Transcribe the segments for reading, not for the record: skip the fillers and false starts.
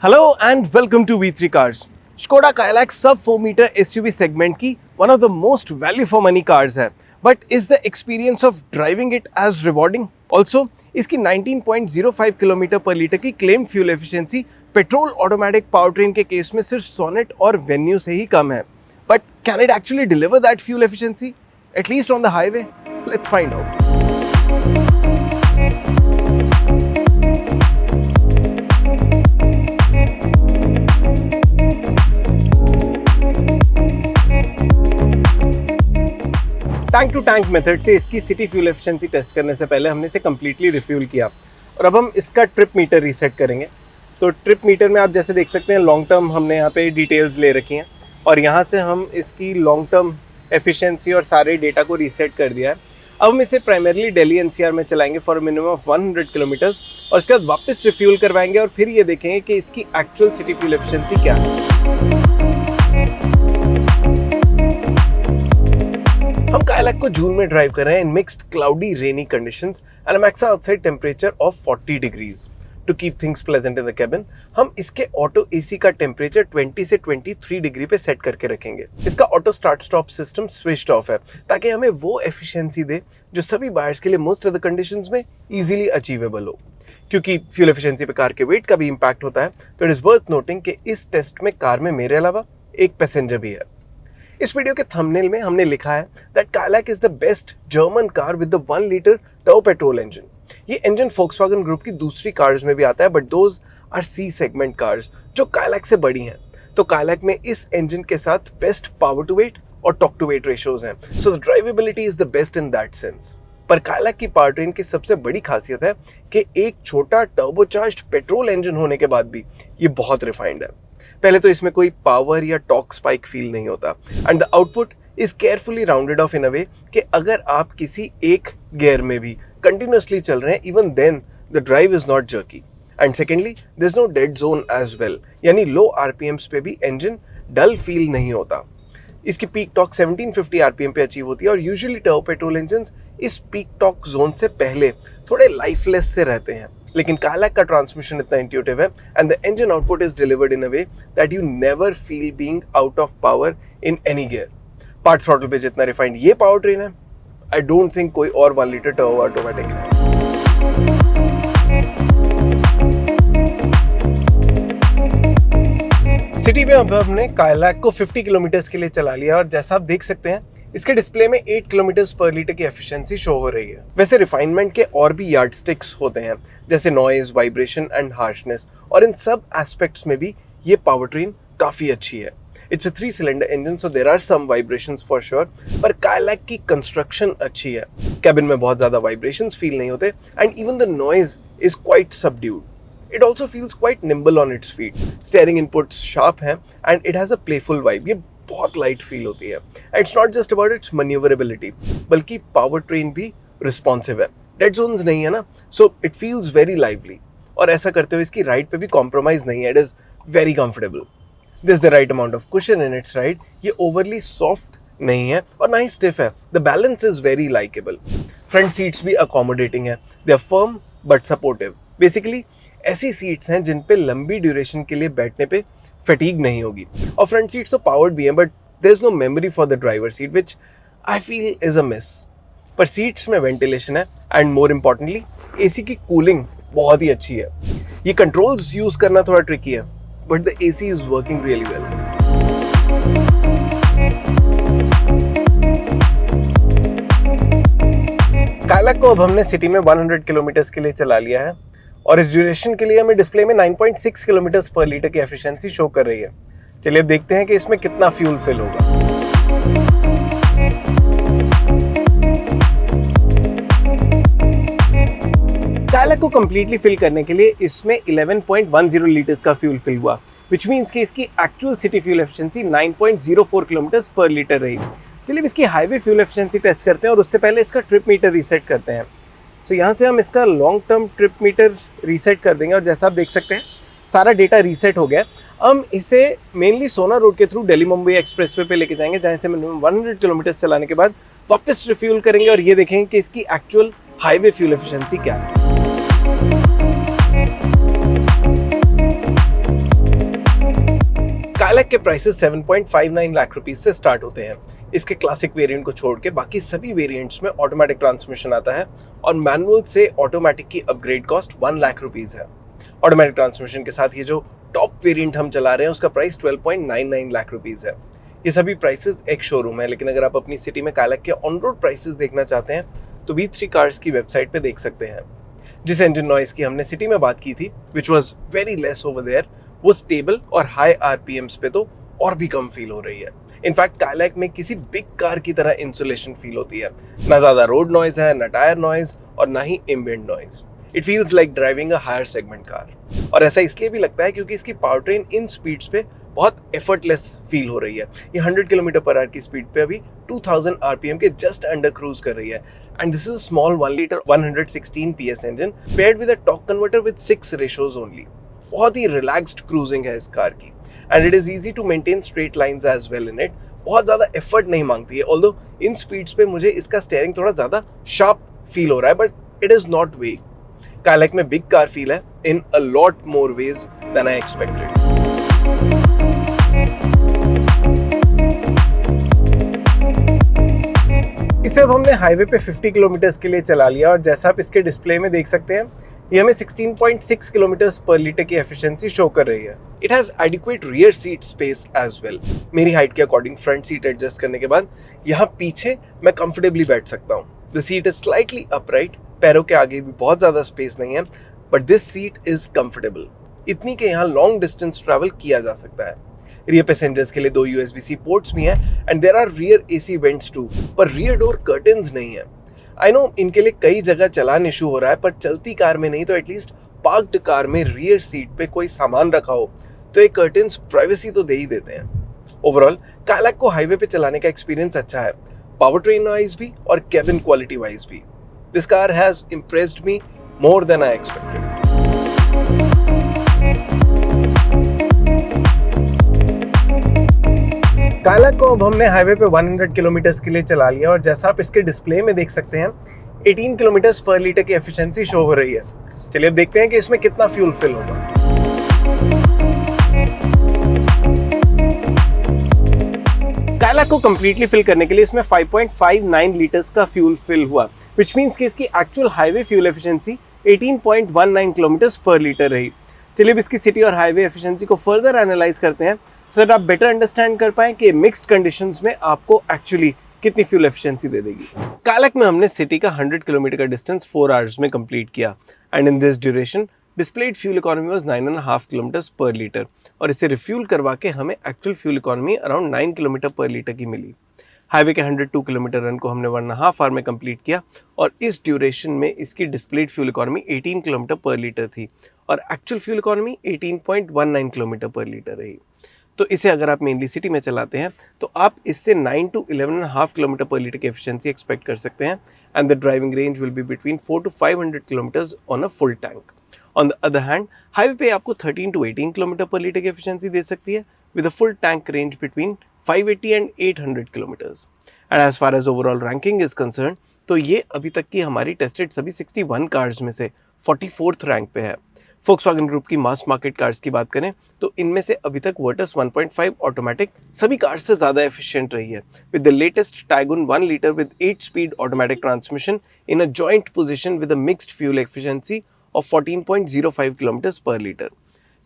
Hello and welcome to V3 Cars. Skoda Kayak sub 4-meter SUV segment की one of the most value for money cars है. But is the experience of driving it as rewarding? Also, इसकी 19.05 kilometre per litre की claim fuel efficiency petrol automatic powertrain के case में सिर्फ sonnet और venue से ही कम है. But can it actually deliver that fuel efficiency? At least on the highway? Let's find out. Tank to tank method से इसकी city fuel efficiency test करने से पहले हमने इसे कम्प्लीटली रिफ्यूल किया और अब हम इसका ट्रिप मीटर रीसेट करेंगे. तो ट्रिप मीटर में आप जैसे देख सकते हैं लॉन्ग टर्म हमने यहाँ पे डिटेल्स ले रखी हैं और यहाँ से हम इसकी लॉन्ग टर्म एफिशिएंसी और सारे डेटा को रीसेट कर दिया है. अब हम इसे प्राइमरली दिल्ली एनसीआर में चलाएंगे फॉर मिनिमम ऑफ 100 किलोमीटर्स और उसके बाद वापस रिफ्यूल करवाएंगे और फिर ये देखेंगे कि इसकी एक्चुअल सिटी फ्यूल एफिशिएंसी क्या है. हम कायलैक को जून में ड्राइव कर रहे हैं in mixed cloudy rainy conditions and a max outside temperature of 40 degrees to keep things pleasant in the cabin. हम इसके ऑटो एसी का टेम्परेचर 20 से 23 डिग्री पे सेट करके रखेंगे. इसका auto start stop system switched off है ताकि हमें वो एफिशिएंसी दे जो सभी बायर्स के लिए मोस्ट ऑफ द कंडीशंस में इजीली अचीवेबल हो. क्योंकि फ्यूल एफिशिएंसी पे कार के वेट का भी इम्पैक्ट होता है तो इट इज वर्थ नोटिंग कि इस टेस्ट में कार में मेरे अलावा एक पैसेंजर भी है. इस वीडियो के थंबनेल में हमने लिखा है that Kylaq is the best German car with the 1 litre turbo petrol engine. ये इंजन फोक्सवैगन ग्रुप की दूसरी कार्स में भी आता है but those are C segment cars जो कायलैक से बड़ी हैं. तो कायलैक में इस इंजन के साथ बेस्ट पावर टू वेट और टॉक टू वेट रेशियोज हैं, so the drivability is the best in that sense. पर कायलैक की पावर ट्रेन की सबसे बड़ी खासियत है कि एक छोटा टर्बोचार्ज्ड पेट्रोल इंजन होने के बाद भी ये बहुत रिफाइंड है. पहले तो इसमें कोई पावर या टॉर्क स्पाइक फील नहीं होता and the output is carefully rounded off in a way कि अगर आप किसी एक गियर में भी कंटिन्यूअसली चल रहे हैं even then the drive is not jerky. And secondly there is no dead zone as well, यानी लो आरपीएम्स पे भी इंजन डल फील नहीं होता. इसकी पीक टॉर्क 1750 आरपीएम पे अचीव होती है और यूजुअली टर्बो पेट्रोल इंजन्स इस पीक टॉर्क जोन से पहले थोड़े लाइफलेस से रहते हैं. लेकिन कायलैक का ट्रांसमिशन इतना इंट्यूटिव है and the engine output is delivered in a way that you never feel being out of power in any gear. Part throttle पे जितना रिफाइंड ये पावर ट्रेन है आई डोंट थिंक कोई और 1 लीटर टर्बो ऑटोमेटिक है. City में अब हमने कायलैक को 50 किलोमीटर्स के लिए चला लिया और जैसा आप देख सकते हैं इसके डिस्प्ले में 8 किलोमीटर्स पर लीटर की एफिशिएंसी शो हो रही है. वैसे रिफाइनमेंट के और भी यार्डस्टिक्स होते हैं जैसे नॉइज, वाइब्रेशन एंड हार्शनेस और इन सब एस्पेक्ट्स में भी ये पावर ट्रेन काफी अच्छी है. It's a 3 cylinder engine so there are some vibrations for sure, पर कायलैक की कंस्ट्रक्शन अच्छी है. कैबिन में बहुत ज्यादा वाइब्रेशंस फील नहीं होते and even the noise is quite subdued. It also feels quite nimble on its feet. Steering inputs sharp हैं and it has a playful vibe. ये बहुत लाइट फील होती है. It's not just about its maneuverability, बल्कि power train भी responsive है. Dead Jones नहीं है ना, so it feels very lively. और ऐसा करते हुए इसकी राइड पे भी कॉम्प्रोमाइज नहीं है. It is very comfortable. There's the right amount of cushion in its ride. ये overly soft नहीं है और ना ही stiff है. The balance is very likable. Front seats भी accommodating है. They are firm but supportive. Basically ऐसी सीट्स हैं जिन पे लंबी ड्यूरेशन के लिए बैठने पे फटीग नहीं होगी. और फ्रंट सीट्स तो पावर्ड भी हैं but there is no memory for the driver seat which I feel is a miss. पर सीट्स में वेंटिलेशन है एंड मोर इम्पोर्टेंटली एसी की कूलिंग बहुत ही अच्छी है. ये कंट्रोल्स यूज करना थोड़ा ट्रिकी है but the AC is working really well. Kylaq को अब हमने सिटी में 100 किलोमीटर्स के लिए चला लिया है और इस ड्यूरेशन के लिए हमें डिस्प्ले में 9.6 किलोमीटर्स पर लीटर की एफिशिएंसी शो कर रही है. चलिए अब देखते हैं कि इसमें कितना फ्यूल फिल होगा. कायलैक को कंप्लीटली फिल करने के लिए इसमें 11.10 लीटर्स का फ्यूल फिल हुआ विच मीन्स कि इसकी actual city fuel efficiency 9.04 kilometres पर लीटर रही. चलिए इसकी हाईवे फ्यूल एफिशिएंसी टेस्ट करते हैं और उससे पहले इसका ट्रिप मीटर रीसेट करते हैं. तो यहाँ से हम इसका long term trip meter reset कर देंगे और जैसा आप देख सकते हैं सारा डेटा रीसेट हो गया. हम इसे मेनली सोना रोड के थ्रू दिल्ली मुंबई एक्सप्रेसवे पे लेके जाएंगे जहाँ से मिनिमम 100 किलोमीटर चलाने के बाद वापस रिफ्यूल करेंगे और ये देखेंगे कि इसकी एक्चुअल हाईवे फ्यूल एफिशिएंसी क्या है. कायलैक के प्राइसेस 7.59 लाख रुपीस से स्टार्ट होते हैं। इसके क्लासिक वेरिएंट को छोड़ के बाकी सभी वेरिएंट्स में ऑटोमेटिक ट्रांसमिशन आता है और मैनुअल से ऑटोमेटिक की अपग्रेड कॉस्ट 1 लाख रुपीस है। ऑटोमेटिक ट्रांसमिशन के साथ ये जो टॉप वेरिएंट हम चला रहे हैं उसका प्राइस 12.99 लाख रुपीस है। ये सभी प्राइसेस एक शोरूम है, लेकिन अगर आप अपनी सिटी में कायलैक के ऑन रोड प्राइसेस देखना चाहते हैं तो V3 कार्स की वेबसाइट पे देख सकते हैं। जिस इंजन नॉइस की हमने सिटी में बात की थी, which was very less over there, वो स्टेबल और हाई आरपीएम्स पे तो और भी कम फील हो रही है। इनफैक्ट कायलैक में किसी बिग कार की तरह इंसुलेशन फील होती है। ना ज्यादा रोड नॉइज है, ना टायर नॉइज और ना ही ambient noise. It feels like driving a higher segment car. और ऐसा इसलिए भी लगता है क्योंकि इसकी पावर ट्रेन इन स्पीड्स पे बहुत एफर्टलेस फील हो रही है। ये 100 किलोमीटर पर आवर की स्पीड पे अभी 2000 आरपीएम के जस्ट अंडर क्रूज कर रही है। And this is a small 1 litre 116 PS engine paired with a torque converter with 6 ratios only. बहुत ही रिलैक्स्ड क्रूजिंग है इस कार की and it is easy to maintain straight lines as well in it. बहुत ज्यादा effort नहीं मांगती है, ऑल्दो इन स्पीड्स पे मुझे इसका स्टीयरिंग थोड़ा ज्यादा शार्प फील हो रहा है, but it is not way. Kylaq में बिग कार फील है in a lot more ways than I expected. इसे अब हमने हाईवे पे 50 किलोमीटर्स के लिए चला लिया और जैसा आप इसके डिस्प्ले में देख सकते हैं, ये हमें 16.6 किलोमीटर्स पर लीटर की एफिशिएंसी शो कर रही है। It has adequate rear seat space as well. मेरी हाइट के अकॉर्डिंग फ्रंट सीट एडजस्ट करने के बाद यहाँ पीछे मैं कंफर्टेबली बैठ सकता हूँ। The seat is slightly upright, पैरों के आगे भी बहुत ज्यादा स्पेस नहीं है, but this seat is comfortable. इतनी के यहाँ लॉन्ग डिस्टेंस ट्रैवल किया जा सकता है। रियर पैसेंजर्स के लिए 2 USB-C पोर्ट्स भी हैं and there are rear AC vents too, पर रियर डोर कर्टन्स नहीं है। आई नो इनके लिए कई जगह चलान इशू हो रहा है, पर चलती कार में नहीं तो एटलीस्ट पार्क्ड कार में रियर सीट पे कोई सामान रखा हो तो ये कर्टन्स प्राइवेसी तो दे ही देते हैं। ओवरऑल कायलैक को हाईवे पे चलाने का एक्सपीरियंस अच्छा है, पावर ट्रेन वाइज भी और केबिन क्वालिटी वाइज भी। This car has impressed me more than I expected. Kylaq को अब हमने हाईवे पे 100 किलोमीटर्स के लिए चला लिया और जैसा आप इसके डिस्प्ले में देख सकते हैं 18 किलोमीटर्स पर लीटर की एफिशिएंसी शो हो रही है। चलिए अब देखते हैं कि इसमें कितना फ्यूल फिल होगा। कायलैक को कंप्लीटली फिल करने के लिए इसमें 5.59 लीटर्स का फ्यूल फिल हुआ, विच मीन्स कि इसकी actual highway fuel efficiency 18.19 kilometres पर लीटर रही। चलिए अब इसकी सिटी और हाईवे एफिशिएंसी को फर्दर एनालाइज करते हैं सो दैट आप बेटर अंडरस्टैंड कर पाएं कि मिक्स्ड कंडीशंस में आपको एक्चुअली कितनी फ्यूल एफिशिएंसी दे देगी। कायलैक में हमने सिटी का 100 किलोमीटर का डिस्टेंस 4 आवर्स में कंप्लीट किया and in this duration displayed fuel economy was 9.5 kilometres पर लीटर और इसे रिफ्यूल करवा के हमें actual fuel economy around 9 kilometre per litre की मिली। हाईवे के 102 किलोमीटर रन को हमने 1.5 आवर में कंप्लीट किया और इस ड्यूरेशन में इसकी displayed fuel economy 18 kilometre per litre थी और actual fuel economy 18.19 kilometre per litre रही। तो इसे अगर आप मेनली सिटी में चलाते हैं तो आप इससे 9 to 11.5 किलोमीटर पर लीटर की एफिशिएंसी एक्सपेक्ट कर सकते हैं and the driving range will be between 4 to 500 kilometres on a full tank. On the other hand highway पे आपको 13 to 18 किलोमीटर पर लीटर की एफिशिएंसी दे सकती है with a full tank range between 580 and 800 kilometres. And as far as overall ranking is concern तो ये अभी तक की हमारी टेस्टेड सभी 61 कार्स में से 44th रैंक पे है। Volkswagen ग्रुप की मास मार्केट कार्स की बात करें तो इनमें से अभी तक वर्टस 1.5 ऑटोमेटिक सभी कार्स से ज़्यादा एफिशिएंट रही है with the latest Tiguan 1 litre with 8 speed automatic transmission in a joint position with a mixed fuel efficiency of 14.05 kilometres पर लीटर।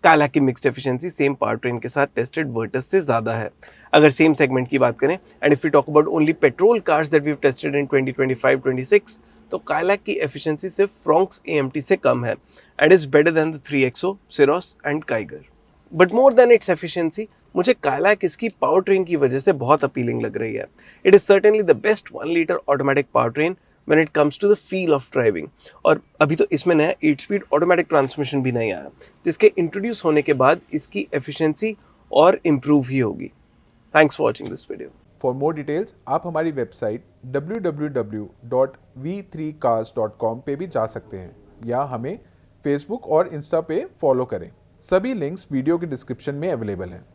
कायलैक की mixed efficiency same power train के साथ टेस्टेड वर्टस से ज़्यादा है। अगर सेम सेगमेंट की बात करें and if we talk about only petrol cars that we have tested in 2025-26 तो कायलैक की एफिशिएंसी सिर्फ फ्रॉन्क्स AMT से कम है and is better than the 3XO, Syros and Kiger. But more than its efficiency, मुझे कायलैक इसकी पावर ट्रेन की वजह से बहुत अपीलिंग लग रही है। It is certainly the best 1 liter automatic power train when it comes to the feel of driving. और अभी तो इसमें नया 8 स्पीड ऑटोमेटिक ट्रांसमिशन भी नहीं आया, जिसके इंट्रोड्यूस होने के बाद इसकी एफिशिएंसी और इम्प्रूव ही होगी। Thanks for watching this video. For more details आप हमारी वेबसाइट www.v3cars.com पे भी जा सकते हैं या हमें फेसबुक और इंस्टा पे फॉलो करें। सभी लिंक्स वीडियो के डिस्क्रिप्शन में अवेलेबल हैं।